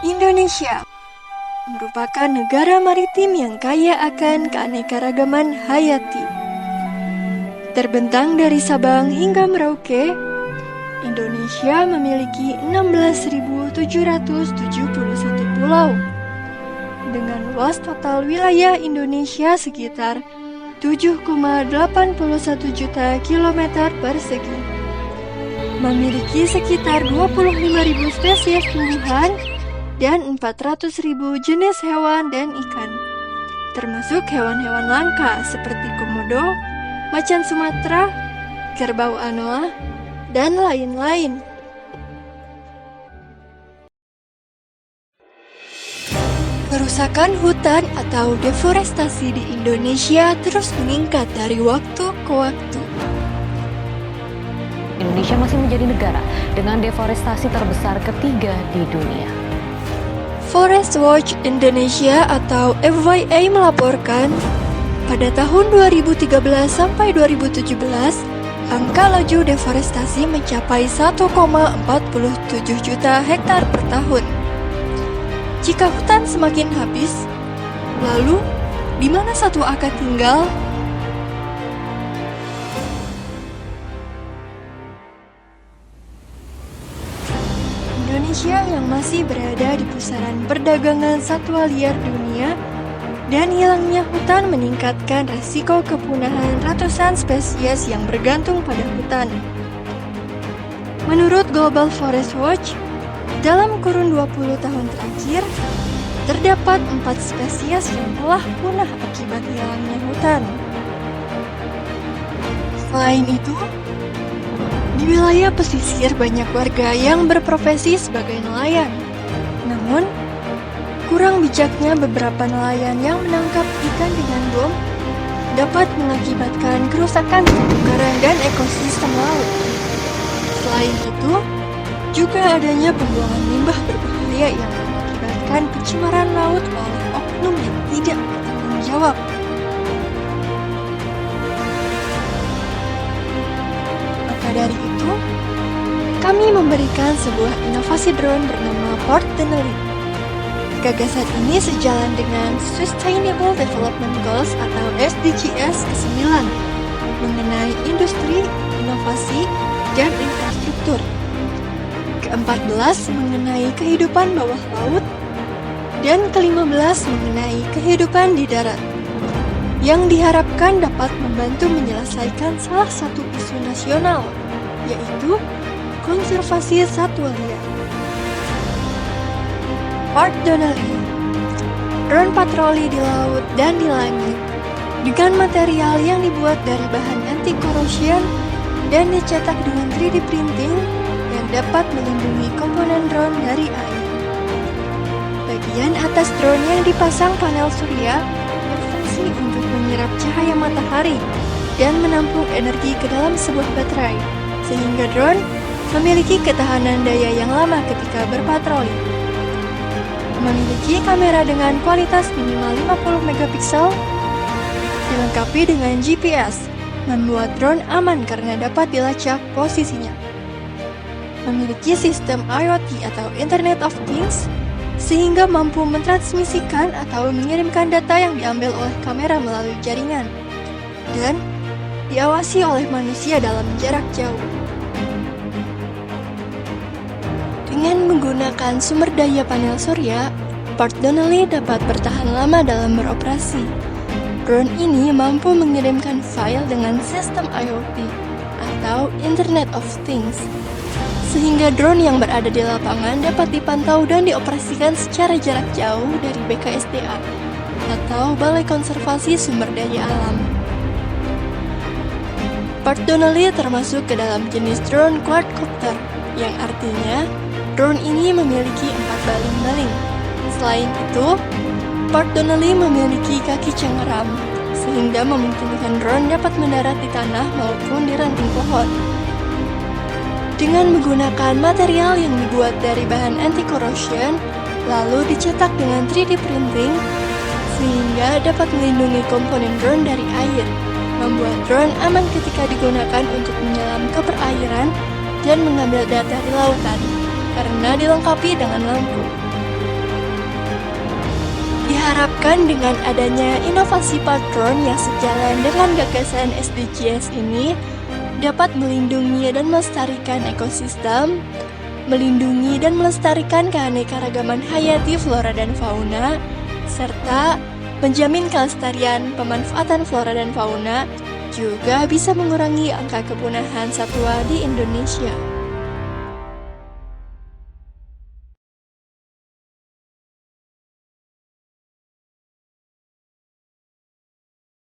Indonesia merupakan negara maritim yang kaya akan keanekaragaman hayati. Terbentang dari Sabang hingga Merauke, Indonesia memiliki 16.771 pulau. Dengan luas total wilayah Indonesia sekitar 7,81 juta kilometer persegi. Memiliki sekitar 25.000 spesies tumbuhan dan 400.000 jenis hewan dan ikan, termasuk hewan-hewan langka seperti komodo, macan Sumatera, kerbau anoa, dan lain-lain. Kerusakan hutan atau deforestasi di Indonesia terus meningkat dari waktu ke waktu. Indonesia masih menjadi negara dengan deforestasi terbesar ketiga di dunia. Forest Watch Indonesia atau FYI melaporkan, pada tahun 2013 sampai 2017, angka laju deforestasi mencapai 1,47 juta hektar per tahun. Jika hutan semakin habis, lalu di mana satwa akan tinggal? Indonesia yang masih berada di pusaran perdagangan satwa liar dunia dan hilangnya hutan meningkatkan resiko kepunahan ratusan spesies yang bergantung pada hutan. Menurut Global Forest Watch, dalam kurun 20 tahun terakhir, terdapat 4 spesies yang telah punah akibat hilangnya hutan. Selain itu, di wilayah pesisir banyak warga yang berprofesi sebagai nelayan. Namun, kurang bijaknya beberapa nelayan yang menangkap ikan dengan bom dapat mengakibatkan kerusakan terumbu karang dan ekosistem laut. Selain itu, juga adanya pembuangan limbah berbahaya yang mengakibatkan pencemaran laut oleh oknum yang tidak bertanggung jawab. Maka dari itu, kami memberikan sebuah inovasi drone bernama Port Denali. Gagasan ini sejalan dengan Sustainable Development Goals atau SDGs ke-9 mengenai industri, inovasi, dan infrastruktur. Ke-14 mengenai kehidupan bawah laut, dan ke-15 mengenai kehidupan di darat, yang diharapkan dapat membantu menyelesaikan salah satu isu nasional, yaitu konservasi satwa liar. Port Denali, drone patroli di laut dan di langit, dengan material yang dibuat dari bahan anti-corrosion dan dicetak dengan 3D printing yang dapat melindungi komponen drone dari air. Bagian atas drone yang dipasang panel surya berfungsi untuk menyerap cahaya matahari dan menampung energi ke dalam sebuah baterai, sehingga drone memiliki ketahanan daya yang lama ketika berpatroli. Memiliki kamera dengan kualitas minimal 50 megapiksel, dilengkapi dengan GPS, membuat drone aman karena dapat dilacak posisinya. Memiliki sistem IoT atau Internet of Things, sehingga mampu mentransmisikan atau mengirimkan data yang diambil oleh kamera melalui jaringan, dan diawasi oleh manusia dalam jarak jauh. Dengan menggunakan sumber daya panel surya, Port Denali dapat bertahan lama dalam beroperasi. Drone ini mampu mengirimkan file dengan sistem IoT atau Internet of Things, sehingga drone yang berada di lapangan dapat dipantau dan dioperasikan secara jarak jauh dari BKSDA atau Balai Konservasi Sumber Daya Alam. Port Denali termasuk ke dalam jenis drone quadcopter, yang artinya drone ini memiliki 4 baling-baling. Selain itu, Port Denali memiliki kaki cengkeram, sehingga memungkinkan drone dapat mendarat di tanah maupun di ranting pohon. Dengan menggunakan material yang dibuat dari bahan anti-corrosion, lalu dicetak dengan 3D printing, sehingga dapat melindungi komponen drone dari air, membuat drone aman ketika digunakan untuk menyelam ke perairan dan mengambil data di lautan, karena dilengkapi dengan lampu. Diharapkan dengan adanya inovasi patron yang sejalan dengan gagasan SDGs ini dapat melindungi dan melestarikan ekosistem, melindungi dan melestarikan keanekaragaman hayati flora dan fauna, serta menjamin kelestarian pemanfaatan flora dan fauna, juga bisa mengurangi angka kepunahan satwa di Indonesia.